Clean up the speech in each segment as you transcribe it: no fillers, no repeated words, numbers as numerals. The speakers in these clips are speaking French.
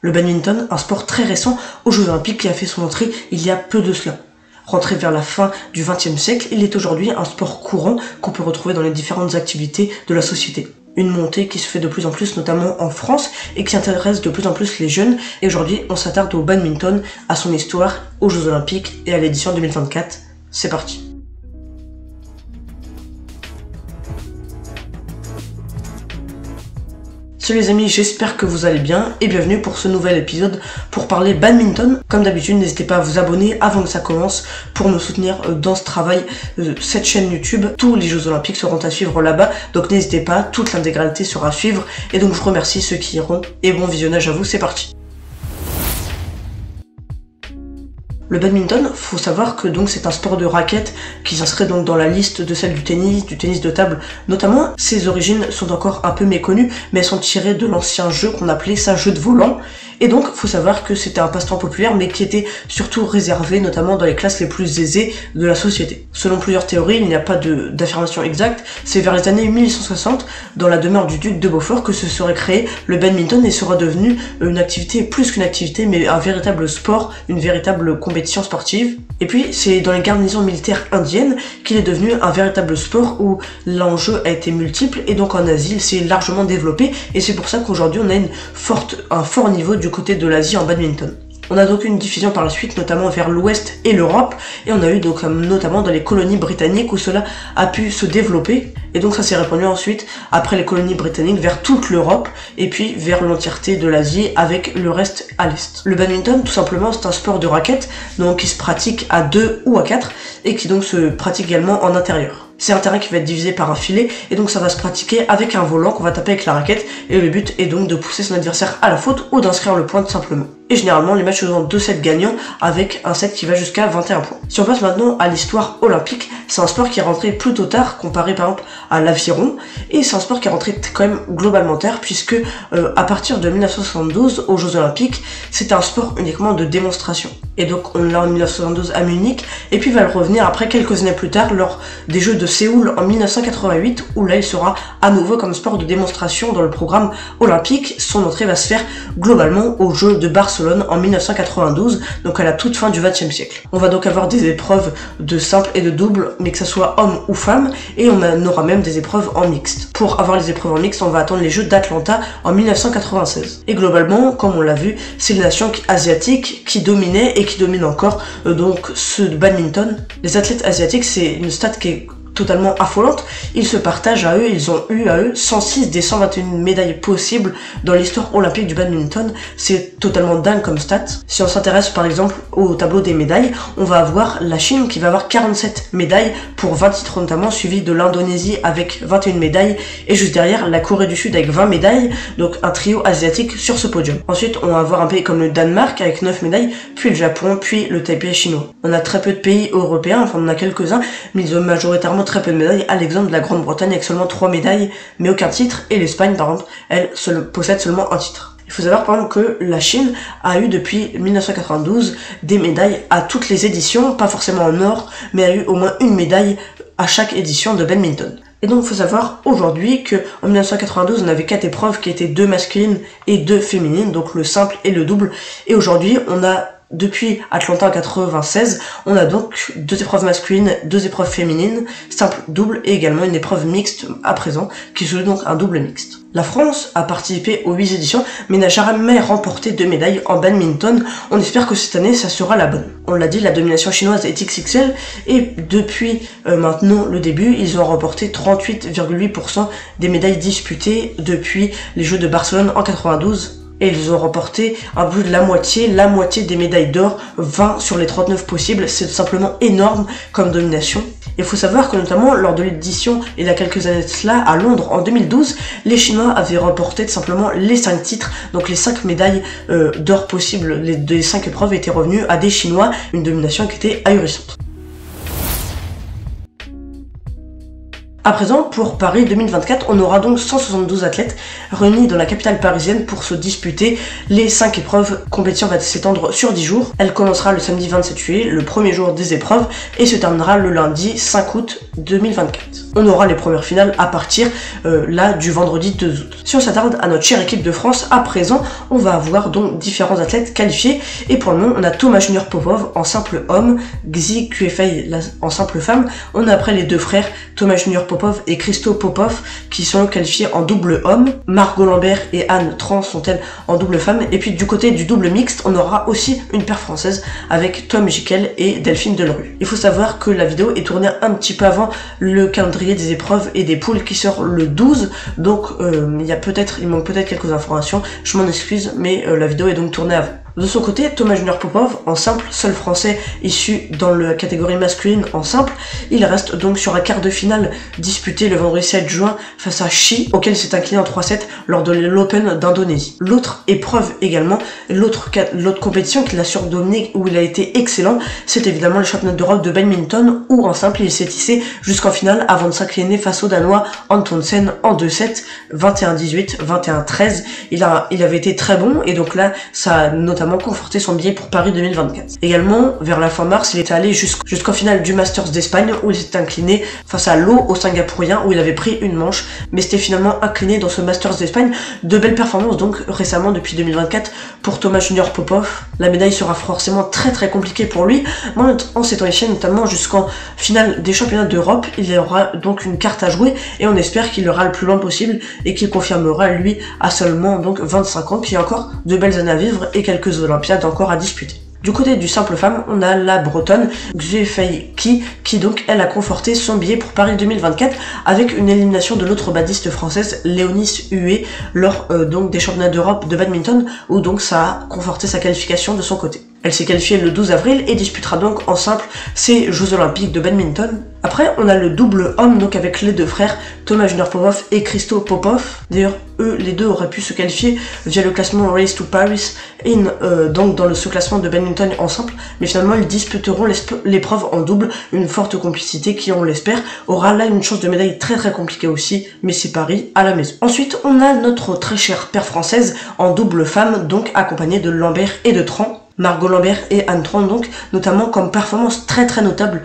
Le badminton, un sport très récent aux Jeux Olympiques qui a fait son entrée il y a peu de cela. Rentré vers la fin du XXe siècle, il est aujourd'hui un sport courant qu'on peut retrouver dans les différentes activités de la société. Une montée qui se fait de plus en plus, notamment en France, et qui intéresse de plus en plus les jeunes. Et aujourd'hui, on s'attarde au badminton, à son histoire, aux Jeux Olympiques et à l'édition 2024. C'est parti. Salut les amis, j'espère que vous allez bien et bienvenue pour ce nouvel épisode pour parler badminton. Comme d'habitude, n'hésitez pas à vous abonner avant que ça commence pour me soutenir dans ce travail, cette chaîne YouTube. Tous les Jeux Olympiques seront à suivre là-bas, donc n'hésitez pas, toute l'intégralité sera à suivre. Et donc je remercie ceux qui iront et bon visionnage à vous, c'est parti. Le badminton, faut savoir que donc c'est un sport de raquette qui s'inscrit donc dans la liste de celle du tennis de table notamment. Ses origines sont encore un peu méconnues, mais elles sont tirées de l'ancien jeu qu'on appelait ça jeu de volant. Et donc, faut savoir que c'était un passe-temps populaire, mais qui était surtout réservé notamment dans les classes les plus aisées de la société. Selon plusieurs théories, il n'y a pas d'affirmation exacte, c'est vers les années 1860, dans la demeure du duc de Beaufort, que se serait créé le badminton et sera devenu une activité, plus qu'une activité, mais un véritable sport, une véritable compétition sportive. Et puis, c'est dans les garnisons militaires indiennes qu'il est devenu un véritable sport où l'enjeu a été multiple, et donc en Asie, il s'est largement développé, et c'est pour ça qu'aujourd'hui, on a un fort niveau du côté de l'Asie en badminton. On a donc une diffusion par la suite, notamment vers l'Ouest et l'Europe, et on a eu donc notamment dans les colonies britanniques où cela a pu se développer, et donc ça s'est répandu ensuite, après les colonies britanniques, vers toute l'Europe, et puis vers l'entièreté de l'Asie, avec le reste à l'Est. Le badminton, tout simplement, c'est un sport de raquette, donc qui se pratique à 2 ou à 4, et qui donc se pratique également en intérieur. C'est un terrain qui va être divisé par un filet, et donc ça va se pratiquer avec un volant qu'on va taper avec la raquette, et le but est donc de pousser son adversaire à la faute ou d'inscrire le point tout simplement. Et généralement, les matchs sont 2 sets gagnants avec un set qui va jusqu'à 21 points. Si on passe maintenant à l'histoire olympique, c'est un sport qui est rentré plutôt tard comparé par exemple à l'aviron, et c'est un sport qui est rentré quand même globalement tard puisque à partir de 1972 aux Jeux Olympiques, c'était un sport uniquement de démonstration. Et donc on l'a en 1972 à Munich, et puis il va le revenir après quelques années plus tard lors des Jeux de Séoul en 1988, où là il sera à nouveau comme sport de démonstration dans le programme olympique. Son entrée va se faire globalement aux Jeux de Barcelone en 1992, donc à la toute fin du XXe siècle. On va donc avoir des épreuves de simple et de double, mais que ça soit homme ou femme, et on aura même des épreuves en mixte. Pour avoir les épreuves en mixte, on va attendre les Jeux d'Atlanta en 1996. Et globalement, comme on l'a vu, c'est les nations asiatiques qui dominaient et qui dominent encore donc ce badminton. Les athlètes asiatiques, c'est une stat qui est totalement affolante. Ils se partagent à eux, ils ont eu à eux 106 des 121 médailles possibles dans l'histoire olympique du badminton. C'est totalement dingue comme stat. Si on s'intéresse par exemple au tableau des médailles, on va avoir la Chine qui va avoir 47 médailles pour 20 titres notamment, suivi de l'Indonésie avec 21 médailles, et juste derrière la Corée du Sud avec 20 médailles, donc un trio asiatique sur ce podium. Ensuite, on va avoir un pays comme le Danemark avec 9 médailles, puis le Japon, puis le Taipei chinois. On a très peu de pays européens, enfin on en a quelques-uns, mais ils ont majoritairement très peu de médailles, à l'exemple de la Grande-Bretagne avec seulement 3 médailles, mais aucun titre, et l'Espagne par exemple, elle possède seulement un titre. Il faut savoir par exemple que la Chine a eu depuis 1992 des médailles à toutes les éditions, pas forcément en or, mais a eu au moins une médaille à chaque édition de badminton. Et donc il faut savoir aujourd'hui que en 1992 on avait 4 épreuves qui étaient 2 masculines et 2 féminines, donc le simple et le double, et aujourd'hui on a depuis Atlanta en 96, on a donc 2 épreuves masculines, 2 épreuves féminines, simple, double, et également une épreuve mixte à présent, qui se joue donc un double mixte. La France a participé aux 8 éditions, mais n'a jamais remporté de médaille en badminton. On espère que cette année, ça sera la bonne. On l'a dit, la domination chinoise est XXL, et depuis maintenant le début, ils ont remporté 38,8% des médailles disputées depuis les Jeux de Barcelone en 92. Et ils ont remporté un peu de la moitié des médailles d'or, 20 sur les 39 possibles. C'est tout simplement énorme comme domination. Il faut savoir que notamment lors de l'édition, il y a quelques années de cela, à Londres en 2012, les Chinois avaient remporté tout simplement les 5 titres, donc les 5 médailles d'or possibles, les 5 épreuves étaient revenues à des Chinois, une domination qui était ahurissante. À présent, pour Paris 2024, on aura donc 172 athlètes réunis dans la capitale parisienne pour se disputer les 5 épreuves. La compétition va s'étendre sur 10 jours. Elle commencera le samedi 27 juillet, le premier jour des épreuves, et se terminera le lundi 5 août 2024. on aura les premières finales à partir là du vendredi 2 août. Si on s'attarde à notre chère équipe de France, à présent, on va avoir donc différents athlètes qualifiés. Et pour le moment, on a Thomas Junior Popov en simple homme, Xi Kuefei en simple femme. On a après les deux frères, Thomas Junior Popov et Christo Popov, qui sont qualifiés en double homme. Margot Lambert et Anne Tran sont-elles en double femme. Et puis du côté du double mixte, on aura aussi une paire française avec Tom Jikel et Delphine Delru. Il faut savoir que la vidéo est tournée un petit peu avant le calendrier des épreuves et des poules qui sort le 12, donc il manque peut-être quelques informations, je m'en excuse, mais la vidéo est donc tournée avant. De son côté, Thomas Junior Popov, en simple, seul français issu dans la catégorie masculine en simple, il reste donc sur un quart de finale disputé le vendredi 7 juin face à Shi, auquel il s'est incliné en 3-7 lors de l'Open d'Indonésie. L'autre épreuve également, l'autre compétition qu'il a surdominé où il a été excellent, c'est évidemment le championnat d'Europe de badminton où en simple il s'est hissé jusqu'en finale avant de s'incliner face au Danois Antonsen en 2-7, 21-18, 21-13. Il avait été très bon et donc là ça a notamment conforté son billet pour Paris 2024. Également, vers la fin mars, il est allé jusqu'en finale du Masters d'Espagne où il s'est incliné face à Lo au Singapourien où il avait pris une manche, mais s'était finalement incliné dans ce Masters d'Espagne. De belles performances donc récemment depuis 2024 pour Thomas Junior Popov. La médaille sera forcément très compliquée pour lui, en s'étant échec notamment jusqu'en finale des championnats d'Europe. Il aura donc une carte à jouer et on espère qu'il ira le plus loin possible et qu'il confirmera lui à seulement donc 25 ans, qu'il y a encore de belles années à vivre et quelques olympiades encore à disputer. Du côté du simple femme, on a la bretonne Xuefei qui donc elle a conforté son billet pour Paris 2024 avec une élimination de l'autre badiste française Léonis Huet lors donc des championnats d'Europe de badminton où donc ça a conforté sa qualification de son côté. Elle s'est qualifiée le 12 avril et disputera donc en simple ces Jeux Olympiques de badminton. Après, on a le double homme, donc avec les deux frères, Thomas Junior Popov et Christo Popov. D'ailleurs, eux, les deux auraient pu se qualifier via le classement Race to Paris, donc dans ce classement de badminton en simple. Mais finalement, ils disputeront l'épreuve en double, une forte complicité qui, on l'espère, aura là une chance de médaille très compliquée aussi, mais c'est Paris à la maison. Ensuite, on a notre très chère paire française en double femme, donc accompagnée de Lambert et de Tran. Margot Lambert et Anne Tran, donc, notamment comme performance très notable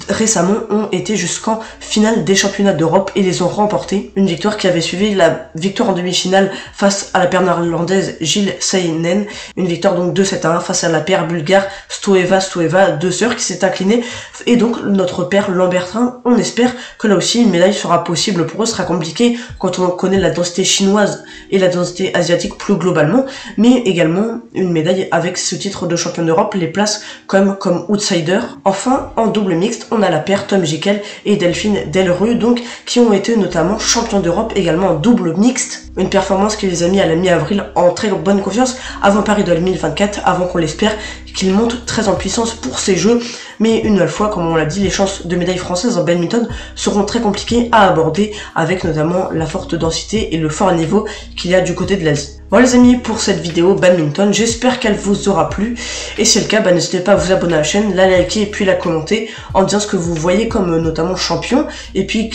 récemment, ont été jusqu'en finale des championnats d'Europe et les ont remportés. Une victoire qui avait suivi la victoire en demi-finale face à la paire néerlandaise Gilles Seinen. Une victoire donc 2-7-1 face à la paire bulgare Stoeva, deux sœurs qui s'est inclinée. Et donc, notre paire Lambertin, on espère que là aussi une médaille sera possible pour eux. Ce sera compliqué quand on connaît la densité chinoise et la densité asiatique plus globalement, mais également une médaille avec ce titre de champion d'Europe les place comme outsider. Enfin, en double mixte, on a la paire Tom Jikel et Delphine Delru, donc qui ont été notamment champions d'Europe également en double mixte. Une performance qui les a mis à la mi-avril en très bonne confiance avant Paris 2024, avant qu'on l'espère qu'ils montent très en puissance pour ces jeux. Mais une nouvelle fois, comme on l'a dit, les chances de médaille française en badminton seront très compliquées à aborder avec notamment la forte densité et le fort niveau qu'il y a du côté de l'Asie. Voilà les amis pour cette vidéo badminton, j'espère qu'elle vous aura plu et si c'est le cas, n'hésitez pas à vous abonner à la chaîne, la liker et puis la commenter en disant ce que vous voyez comme notamment champion et puis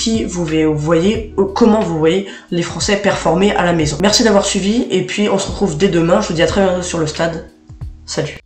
comment vous voyez les Français performer à la maison. Merci d'avoir suivi et puis on se retrouve dès demain, je vous dis à très bientôt sur le stade, salut.